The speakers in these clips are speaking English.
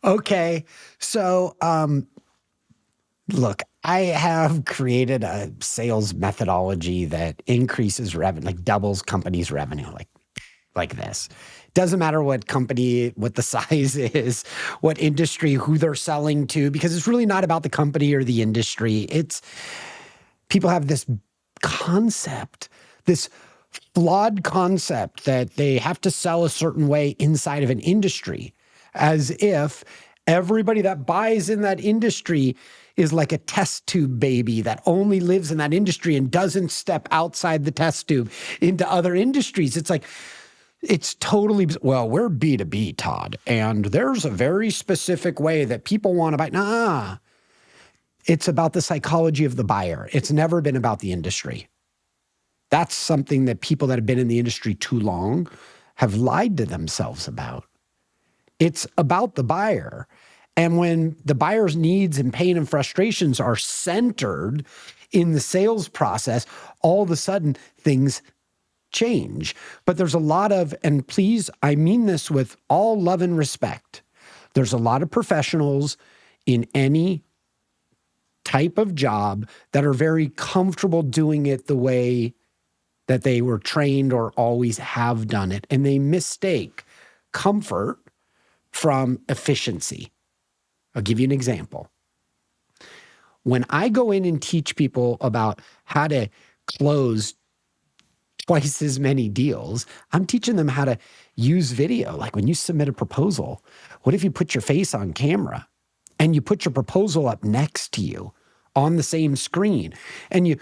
Okay. So, look, I have created a sales methodology that increases revenue, like doubles companies' revenue, like this. Doesn't matter what company, what the size is, what industry, who they're selling to, because it's really not about the company or the industry. It's people have this concept, this flawed concept that they have to sell a certain way inside of an industry, as if everybody that buys in that industry is like a test tube baby that only lives in that industry and doesn't step outside the test tube into other industries. It's like, it's totally, well, we're B2B, Todd, and there's a very specific way that people want to buy. Nah, it's about the psychology of the buyer. It's never been about the industry. That's something that people that have been in the industry too long have lied to themselves about. It's about the buyer. And when the buyer's needs and pain and frustrations are centered in the sales process, all of a sudden things change. But there's a lot of, and please, I mean this with all love and respect, there's a lot of professionals in any type of job that are very comfortable doing it the way that they were trained or always have done it. And they mistake comfort from efficiency. I'll give you an example. When I go in and teach people about how to close twice as many deals, I'm teaching them how to use video. Like when you submit a proposal, what if you put your face on camera and you put your proposal up next to you on the same screen and you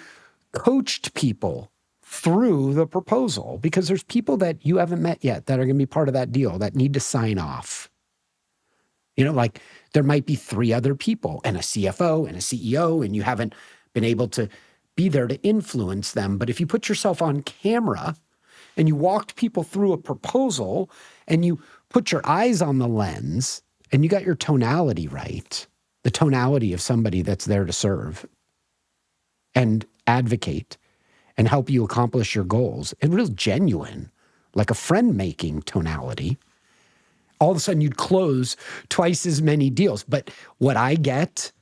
coached people through the proposal, because there's people that you haven't met yet that are going to be part of that deal that need to sign off. You know, like there might be 3 other people and a CFO and a CEO, and you haven't been able to be there to influence them. But if you put yourself on camera and you walked people through a proposal and you put your eyes on the lens and you got your tonality right, the tonality of somebody that's there to serve and advocate and help you accomplish your goals, and real genuine, like a friend-making tonality, all of a sudden you'd close twice as many deals. But what I get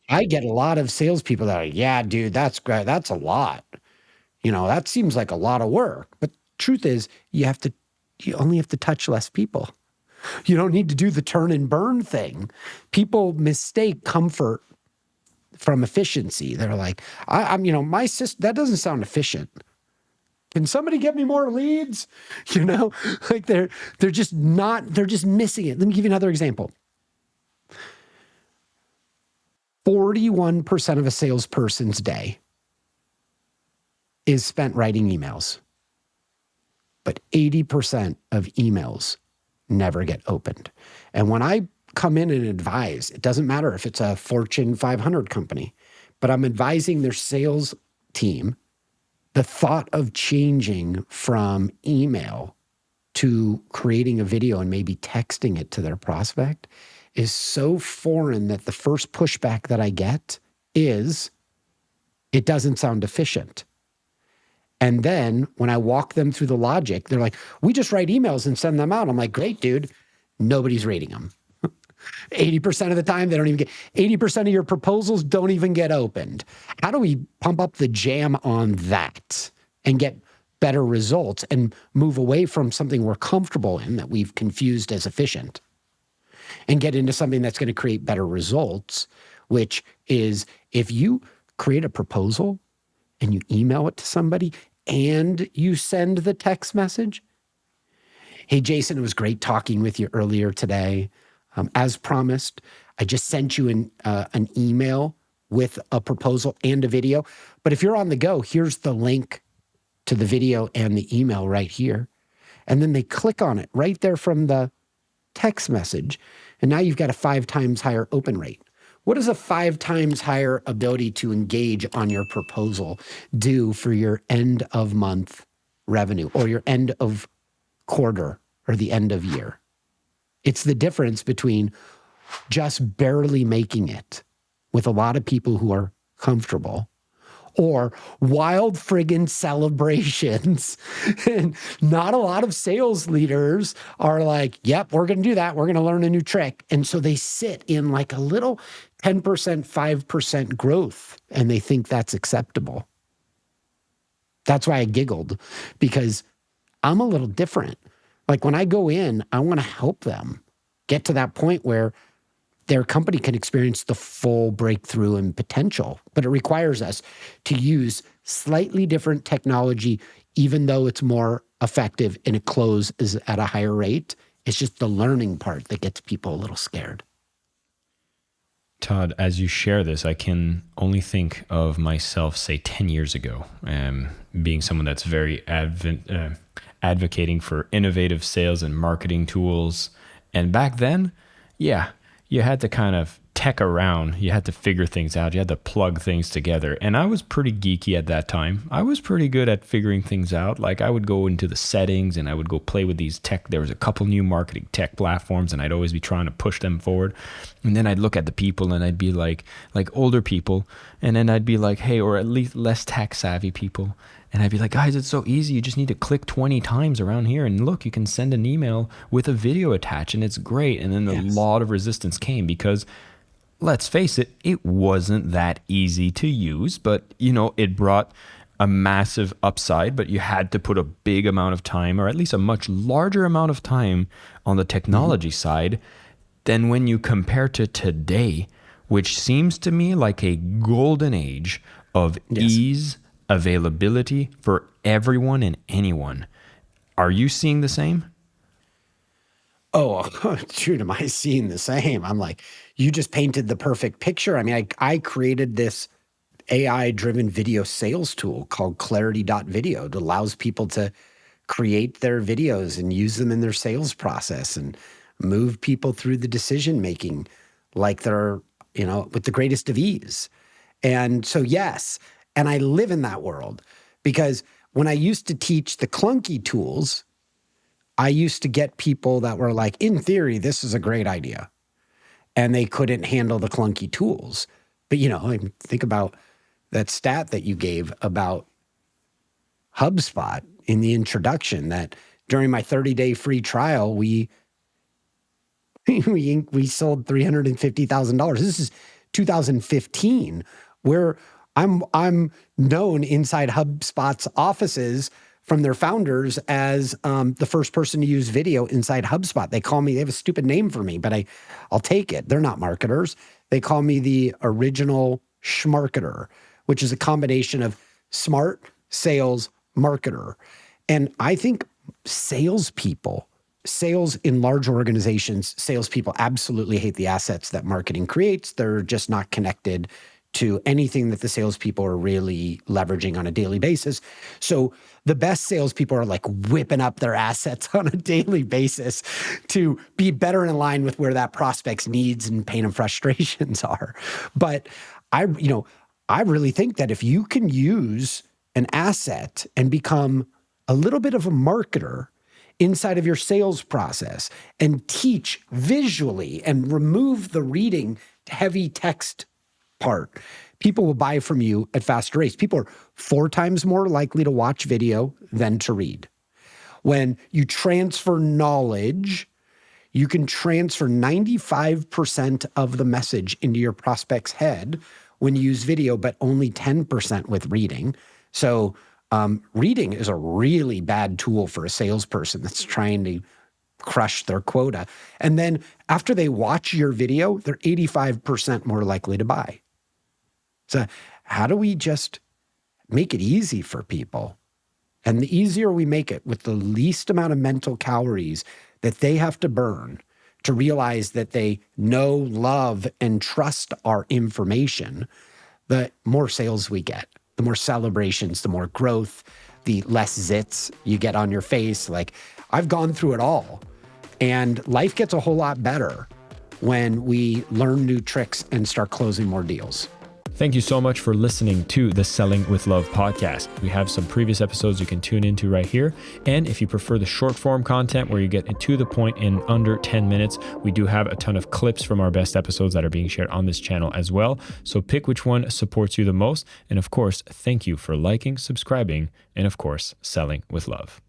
a lot of salespeople that are like, yeah, dude, that's great. That's a lot. You know, that seems like a lot of work. But truth is, you only have to touch less people. You don't need to do the turn and burn thing. People mistake comfort from efficiency. They're like, I'm my system, that doesn't sound efficient. Can somebody get me more leads? You know, like they're just missing it. Let me give you another example. 41% of a salesperson's day is spent writing emails, but 80% of emails never get opened. And when I come in and advise, it doesn't matter if it's a Fortune 500 company, but I'm advising their sales team, the thought of changing from email to creating a video and maybe texting it to their prospect is so foreign that the first pushback that I get is, it doesn't sound efficient. And then when I walk them through the logic, they're like, we just write emails and send them out. I'm like, great, dude. Nobody's rating them. 80% of the time, they don't even get, 80% of your proposals don't even get opened. How do we pump up the jam on that and get better results and move away from something we're comfortable in that we've confused as efficient and get into something that's going to create better results, which is if you create a proposal and you email it to somebody and you send the text message. Hey, Jason, it was great talking with you earlier today. As promised, I just sent you an email with a proposal and a video. But if you're on the go, here's the link to the video and the email right here. And then they click on it right there from the text message. And now you've got a 5 times higher open rate. What does a 5 times higher ability to engage on your proposal do for your end of month revenue or your end of quarter or the end of year? It's the difference between just barely making it with a lot of people who are comfortable, or wild friggin' celebrations. And not a lot of sales leaders are like, yep, we're going to do that. We're going to learn a new trick. And so they sit in like a little 10%, 5% growth, and they think that's acceptable. That's why I giggled, because I'm a little different. Like when I go in, I want to help them get to that point where their company can experience the full breakthrough and potential. But it requires us to use slightly different technology, even though it's more effective and it closes at a higher rate. It's just the learning part that gets people a little scared. Todd, as you share this, I can only think of myself, say, 10 years ago, being someone that's very advocating for innovative sales and marketing tools. And back then, yeah, you had to kind of tech around. You had to figure things out. You had to plug things together. And I was pretty geeky at that time. I was pretty good at figuring things out. Like I would go into the settings and I would go play with these tech. There was a couple new marketing tech platforms and I'd always be trying to push them forward. And then I'd look at the people and I'd be like older people. And then I'd be like, hey, or at least less tech savvy people. And I'd be like, guys, it's so easy. You just need to click 20 times around here. And look, you can send an email with a video attached and it's great. And then a lot of resistance came because, let's face it, it wasn't that easy to use, but it brought a massive upside, but you had to put a big amount of time, or at least a much larger amount of time on the technology side than when you compare to today, which seems to me like a golden age of ease, availability for everyone and anyone. Are you seeing the same? Oh, shoot, am I seeing the same? I'm like, you just painted the perfect picture. I mean, I created this AI-driven video sales tool called Clarity.video that allows people to create their videos and use them in their sales process and move people through the decision-making like they're, with the greatest of ease. And so, yes, and I live in that world because when I used to teach the clunky tools, I used to get people that were like, in theory, this is a great idea. And they couldn't handle the clunky tools. But, think about that stat that you gave about HubSpot in the introduction, that during my 30-day free trial, we sold $350,000. This is 2015, where I'm known inside HubSpot's offices from their founders as the first person to use video inside HubSpot. They have a stupid name for me, but I'll take it. They're not marketers. They call me the original schmarketer, which is a combination of smart, sales, marketer. And I think sales in large organizations, salespeople absolutely hate the assets that marketing creates. They're just not connected to anything that the salespeople are really leveraging on a daily basis. So the best salespeople are like whipping up their assets on a daily basis to be better in line with where that prospect's needs and pain and frustrations are. But I really think that if you can use an asset and become a little bit of a marketer inside of your sales process and teach visually and remove the reading heavy text part, people will buy from you at faster rates. People are 4 times more likely to watch video than to read. When you transfer knowledge, you can transfer 95% of the message into your prospect's head when you use video, but only 10% with reading. So reading is a really bad tool for a salesperson that's trying to crush their quota. And then after they watch your video, they're 85% more likely to buy. So how do we just make it easy for people? And the easier we make it with the least amount of mental calories that they have to burn to realize that they know, love, and trust our information, the more sales we get, the more celebrations, the more growth, the less zits you get on your face. Like, I've gone through it all. And life gets a whole lot better when we learn new tricks and start closing more deals. Thank you so much for listening to the Selling with Love podcast. We have some previous episodes you can tune into right here. And if you prefer the short form content where you get to the point in under 10 minutes, we do have a ton of clips from our best episodes that are being shared on this channel as well. So pick which one supports you the most. And of course, thank you for liking, subscribing, and of course, selling with love.